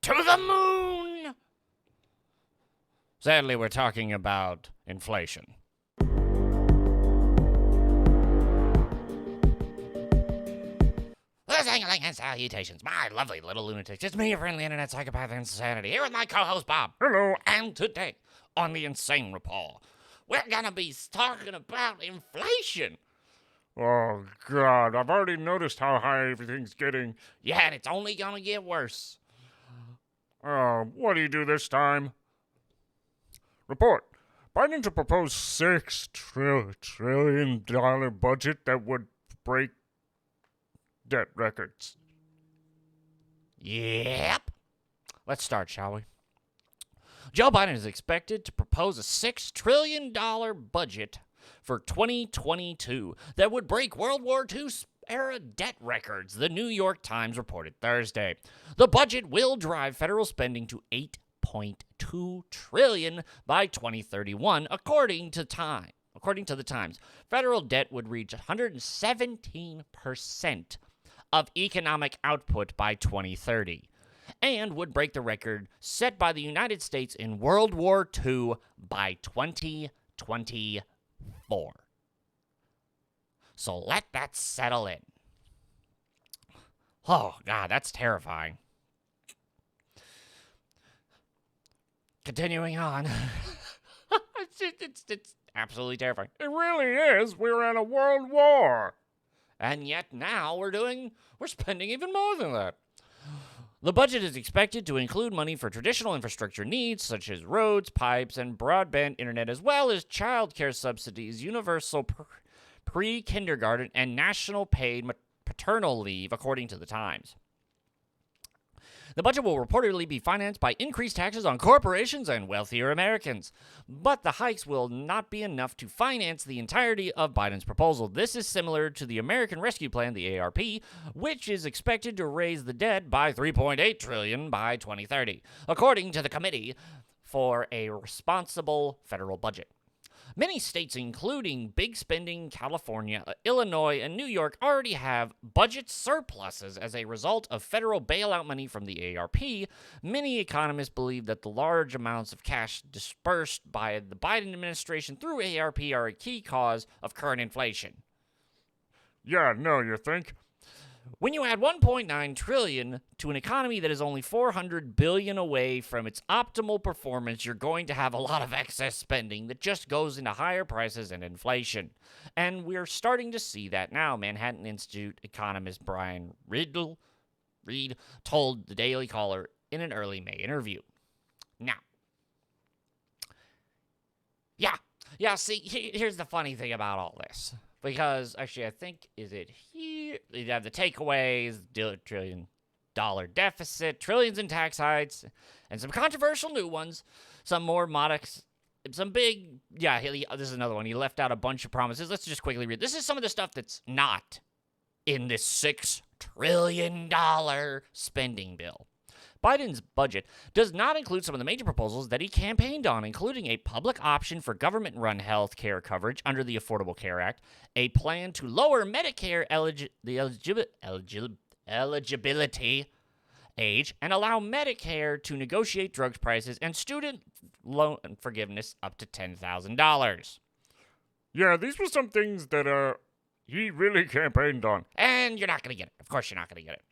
to the moon. Sadly, we're talking about inflation. Sangling and salutations, my lovely little lunatics. It's me, your friendly internet psychopath Insanity, here with my co-host Bob. Hello. And today, on the ENSane Report, we're gonna be talking about inflation. Oh, God, I've already noticed how high everything's getting. Yeah, and it's only gonna get worse. What do you do this time? Report. Biden to propose $6 trillion budget that would break debt records. Yep. Let's start, shall we? Joe Biden is expected to propose a $6 trillion budget for 2022 that would break World War II era debt records, the New York Times reported Thursday. The budget will drive federal spending to $8.2 trillion by 2031, according to the Times. Federal debt would reach 117% of economic output by 2030 and would break the record set by the United States in World War II by 2024. So let that settle in. Oh, God, that's terrifying. Continuing on. It's absolutely terrifying. It really is. We're in a world war. And yet now we're spending even more than that. The budget is expected to include money for traditional infrastructure needs, such as roads, pipes, and broadband internet, as well as child care subsidies, universal pre-kindergarten, and national paid paternal leave, according to the Times. The budget will reportedly be financed by increased taxes on corporations and wealthier Americans. But the hikes will not be enough to finance the entirety of Biden's proposal. This is similar to the American Rescue Plan, the ARP, which is expected to raise the debt by $3.8 trillion by 2030, according to the Committee for a Responsible Federal Budget. Many states, including big spending California, Illinois, and New York, already have budget surpluses as a result of federal bailout money from the ARP. Many economists believe that the large amounts of cash dispersed by the Biden administration through ARP are a key cause of current inflation. Yeah, no, you think? When you add $1.9 trillion to an economy that is only $400 billion away from its optimal performance, you're going to have a lot of excess spending that just goes into higher prices and inflation. And we're starting to see that now. Manhattan Institute economist Brian Reed told the Daily Caller in an early May interview. Now, see, here's the funny thing about all this. Because, actually, I think, is it here? You have the takeaways, $1 trillion deficit, trillions in tax hikes, and some controversial new ones, some more modest, some big, this is another one. He left out a bunch of promises. Let's just quickly read. This is some of the stuff that's not in this $6 trillion spending bill. Biden's budget does not include some of the major proposals that he campaigned on, including a public option for government-run health care coverage under the Affordable Care Act, a plan to lower Medicare eligibility age and allow Medicare to negotiate drug prices, and student loan forgiveness up to $10,000. Yeah, these were some things that he really campaigned on. And you're not going to get it. Of course you're not going to get it.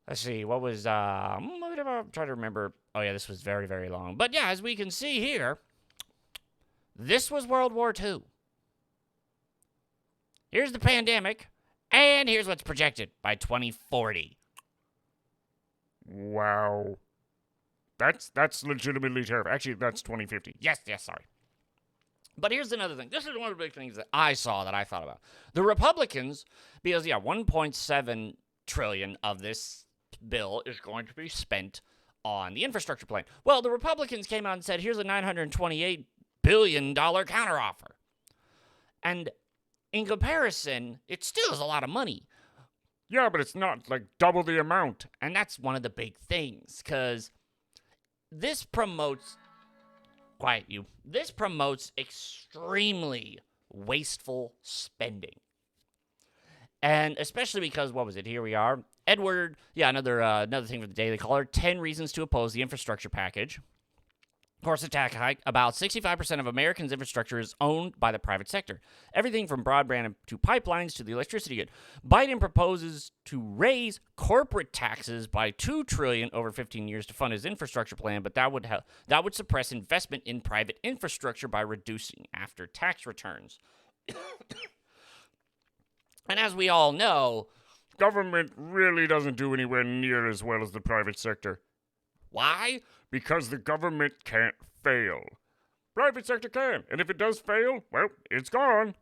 Let's see, what was, I'm trying to remember. Oh, yeah, this was very, very long. But, yeah, as we can see here, this was World War II. Here's the pandemic, and here's what's projected by 2040. Wow. That's legitimately terrible. Actually, that's 2050. Yes, sorry. But here's another thing. This is one of the big things that I saw that I thought about. The Republicans, because, $1.7 trillion of this bill is going to be spent on the infrastructure plan. Well, the Republicans came out and said, here's a $928 billion counteroffer. And in comparison, it still is a lot of money. Yeah, but it's not like double the amount. And that's one of the big things, because this promotes extremely wasteful spending. And especially because, here we are, Another thing for the Daily Caller, 10 reasons to oppose the infrastructure package. Of course, attack hike. About 65% of Americans' infrastructure is owned by the private sector. Everything from broadband to pipelines to the electricity grid. Biden proposes to raise corporate taxes by $2 trillion over 15 years to fund his infrastructure plan, but that would suppress investment in private infrastructure by reducing after-tax returns. And as we all know, Government really doesn't do anywhere near as well as the private sector. why? Because the government can't fail. Private sector can, and if it does fail, well, it's gone.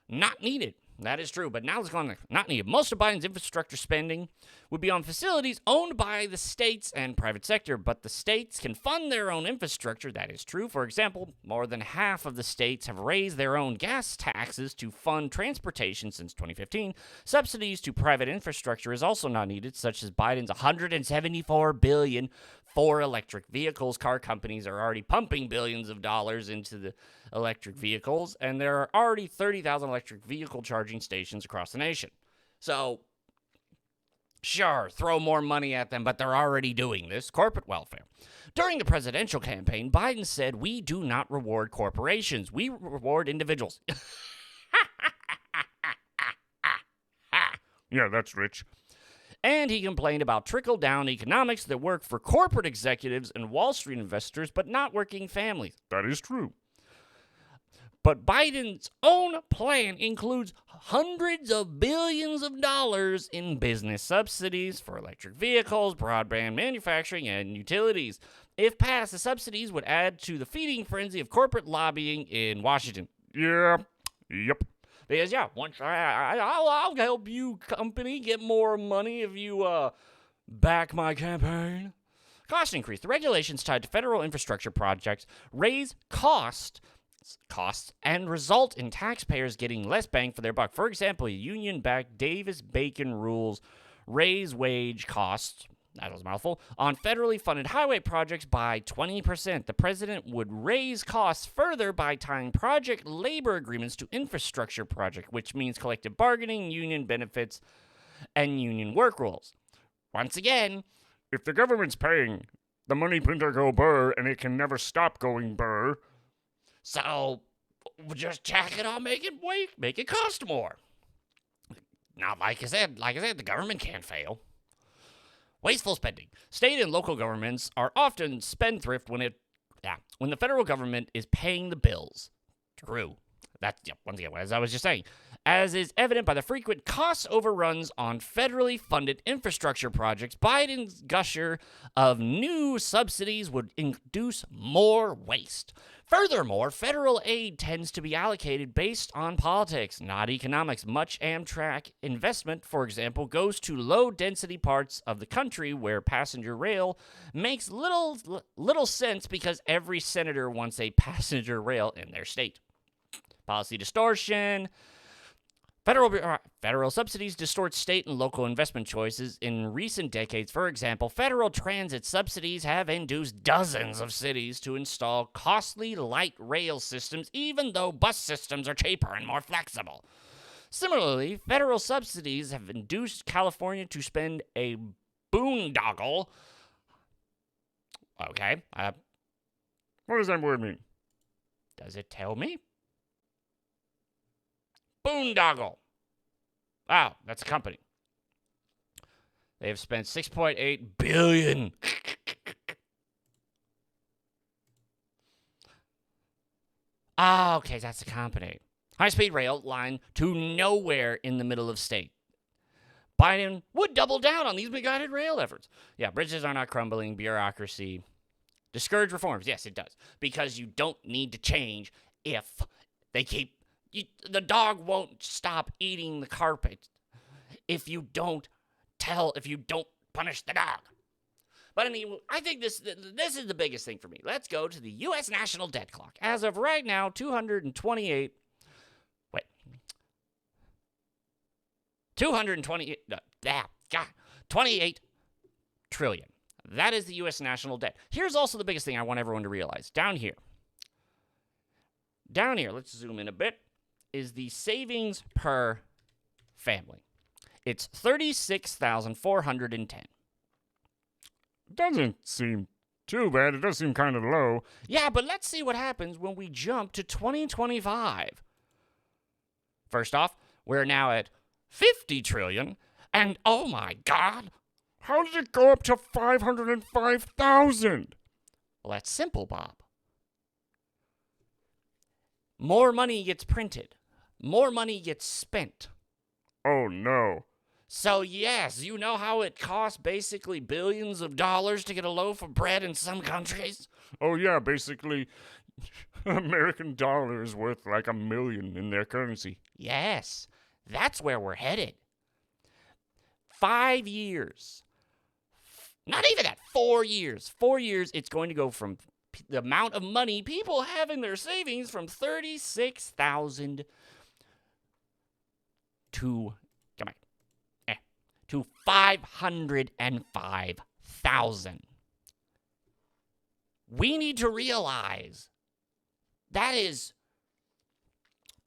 Not needed. That is true, but now let's go on. Not needed. Most of Biden's infrastructure spending would be on facilities owned by the states and private sector, but the states can fund their own infrastructure. That is true. For example, more than half of the states have raised their own gas taxes to fund transportation since 2015. Subsidies to private infrastructure is also not needed, such as Biden's $174 billion for electric vehicles. Car companies are already pumping billions of dollars into the electric vehicles, and there are already 30,000 electric vehicle charging stations across the nation. So, sure, throw more money at them, but they're already doing this. Corporate welfare. During the presidential campaign, Biden said, "We do not reward corporations. We reward individuals." Yeah, that's rich. And he complained about trickle-down economics that work for corporate executives and Wall Street investors, but not working families. That is true. But Biden's own plan includes hundreds of billions of dollars in business subsidies for electric vehicles, broadband manufacturing, and utilities. If passed, the subsidies would add to the feeding frenzy of corporate lobbying in Washington. Yeah. Yep. Because, once I'll help you, company, get more money if you back my campaign. Cost increase. The regulations tied to federal infrastructure projects raise costs and result in taxpayers getting less bang for their buck. For example, union-backed Davis-Bacon rules raise wage costs, that was a mouthful, on federally funded highway projects by 20%. The president would raise costs further by tying project labor agreements to infrastructure project, which means collective bargaining, union benefits, and union work rules. Once again, if the government's paying, the money printer go burr, and it can never stop going burr. So just jack it on, make it cost more. Now, like I said, the government can't fail. Wasteful spending. State and local governments are often spendthrift when the federal government is paying the bills. True. Once again, as I was just saying, as is evident by the frequent cost overruns on federally funded infrastructure projects, Biden's gusher of new subsidies would induce more waste. Furthermore, federal aid tends to be allocated based on politics, not economics. Much Amtrak investment, for example, goes to low-density parts of the country where passenger rail makes little sense because every senator wants a passenger rail in their state. Policy distortion. Federal subsidies distort state and local investment choices in recent decades. For example, federal transit subsidies have induced dozens of cities to install costly light rail systems, even though bus systems are cheaper and more flexible. Similarly, federal subsidies have induced California to spend a boondoggle. Okay. What does that word mean? Does it tell me? Boondoggle. Wow, that's a company. They have spent $6.8 billion. Okay, that's a company. High-speed rail line to nowhere in the middle of state. Biden would double down on these misguided rail efforts. Yeah, bridges are not crumbling. Bureaucracy. Discourage reforms. Yes, it does. Because you don't need to change if they keep... the dog won't stop eating the carpet if you don't punish the dog. But I mean, I think this is the biggest thing for me. Let's go to the U.S. national debt clock. As of right now, 228 28 trillion. That is the U.S. national debt. Here's also the biggest thing I want everyone to realize. Down here, let's zoom in a bit, is the savings per family. It's 36,410. Doesn't seem too bad. It does seem kind of low. Yeah, but let's see what happens when we jump to 2025. First off, we're now at 50 trillion, and oh my God, How did it go up to 505,000? well, that's simple, Bob. More money gets printed. More money gets spent. Oh no. So, yes, you know how it costs basically billions of dollars to get a loaf of bread in some countries? Oh yeah, basically, American dollar is worth like $1 million in their currency. Yes, that's where we're headed. 5 years. Not even that, 4 years. 4 years, it's going to go from the amount of money people have in their savings from 36,000 to, to 505,000. We need to realize that is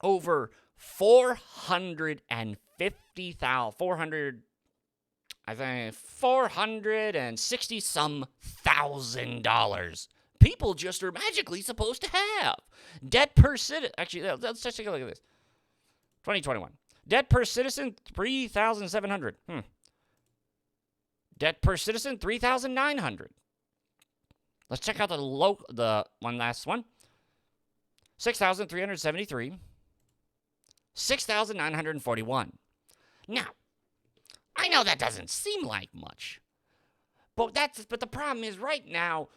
over 460 some $1,000 people just are magically supposed to have. Debt per citizen, actually, let's just take a look at this. 2021. Debt per citizen, 3,700. Debt per citizen, 3,900. Let's check out the one last one. 6,373. 6,941. Now, I know that doesn't seem like much. But the problem is right now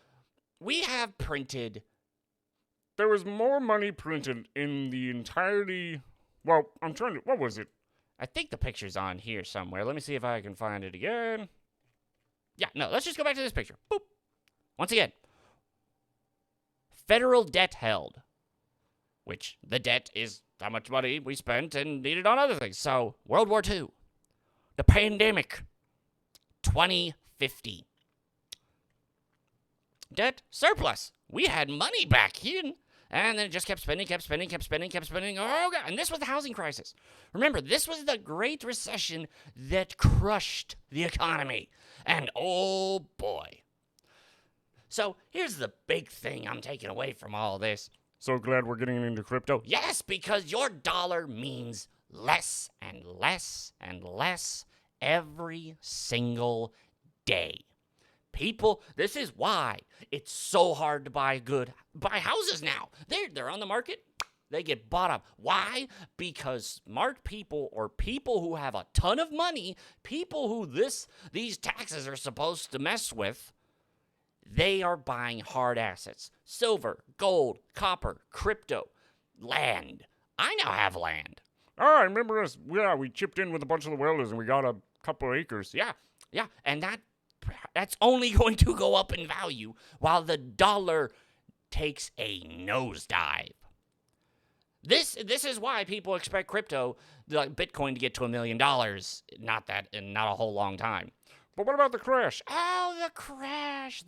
we have printed. There was more money printed in the entirety. Well, what was it? I think the picture's on here somewhere. Let me see if I can find it again. Yeah, no, let's just go back to this picture. Boop. Once again, federal debt held, which the debt is how much money we spent and needed on other things. So, World War II, the pandemic, 2050. Debt surplus. We had money back in, and then it just kept spending. Oh, God. And this was the housing crisis. Remember, this was the Great Recession that crushed the economy. And oh, boy. So, here's the big thing I'm taking away from all this. So glad we're getting into crypto. Yes, because your dollar means less and less and less every single day. People, this is why it's so hard to buy houses now. They're on the market. They get bought up. Why? Because smart people or people who have a ton of money, people who these taxes are supposed to mess with, they are buying hard assets. Silver, gold, copper, crypto, land. I now have land. Oh, I remember us. Yeah, we chipped in with a bunch of the welders and we got a couple of acres. Yeah. And that's only going to go up in value while the dollar takes a nosedive. This is why people expect crypto, like Bitcoin, to get to $1 million. Not a whole long time. But what about the crash? Oh, the crash.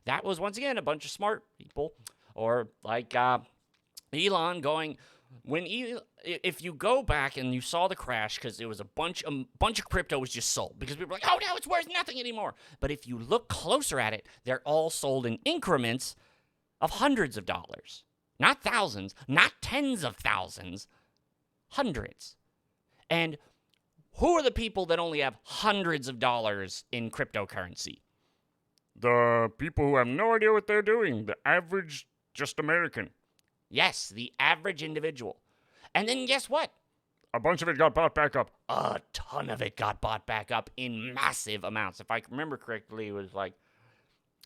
That was, once again, a bunch of smart people. Or like Elon going, if you go back and you saw the crash, because it was a bunch of crypto was just sold. Because people were like, oh, now it's worth nothing anymore. But if you look closer at it, they're all sold in increments of hundreds of dollars. Not thousands, not tens of thousands, hundreds. And who are the people that only have hundreds of dollars in cryptocurrency? The people who have no idea what they're doing. The average, just American. Yes, the average individual. And then guess what? A bunch of it got bought back up. A ton of it got bought back up in massive amounts. If I remember correctly, it was like,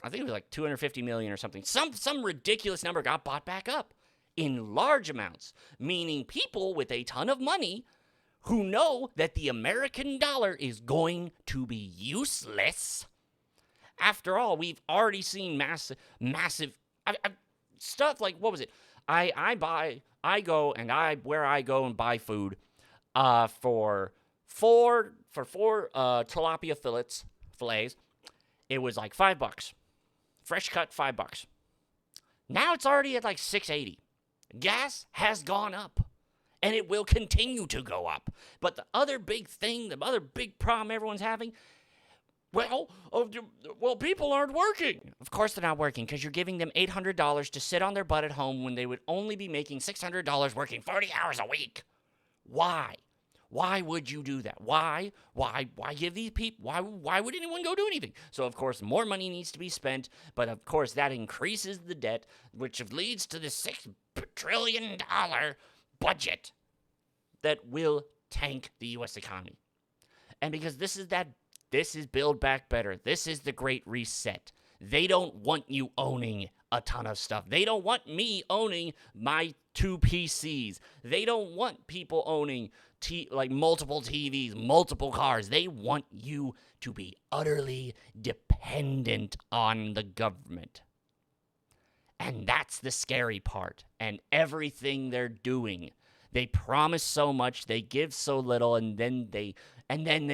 I think it was like 250 million or something. Some ridiculous number got bought back up in large amounts, meaning people with a ton of money who know that the American dollar is going to be useless. After all, we've already seen massive stuff like, what was it? Where I go and buy food for four tilapia fillets. It was like $5. Fresh cut, $5. Now it's already at like $6.80. Gas has gone up. And it will continue to go up. But the other big thing, the other big problem everyone's having, well, people aren't working. Of course they're not working, because you're giving them $800 to sit on their butt at home when they would only be making $600 working 40 hours a week. Why? Why would you do that? Why give these people, why would anyone go do anything? So, of course, more money needs to be spent, but of course that increases the debt, which leads to the $6 trillion budget that will tank the U.S. economy. And because this is Build Back Better. This is the Great Reset. They don't want you owning a ton of stuff. They don't want me owning my 2 PCs. They don't want people owning multiple TVs, multiple cars. They want you to be utterly dependent on the government. And that's the scary part. And everything they're doing, they promise so much, they give so little, and then they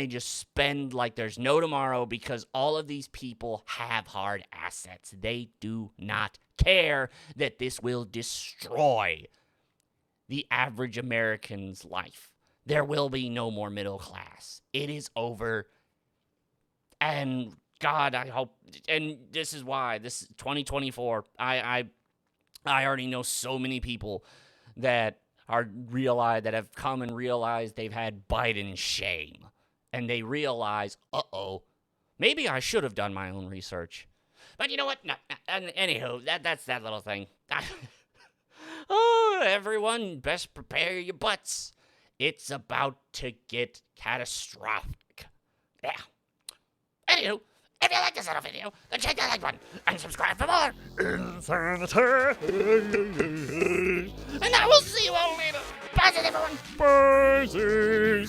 just spend like there's no tomorrow, because all of these people have hard assets. They do not care that this will destroy the average American's life. There will be no more middle class. It is over. And God, I hope, and this is why, this is 2024, I already know so many people that have come and realized they've had Biden shame. And they realize, maybe I should have done my own research. But you know what? No, anywho, that's that little thing. Oh, everyone, best prepare your butts. It's about to get catastrophic. Yeah. Anywho, if you like this little video, then check that like button and subscribe for more insanity. And I will see you all later. Bye, everyone. Bye.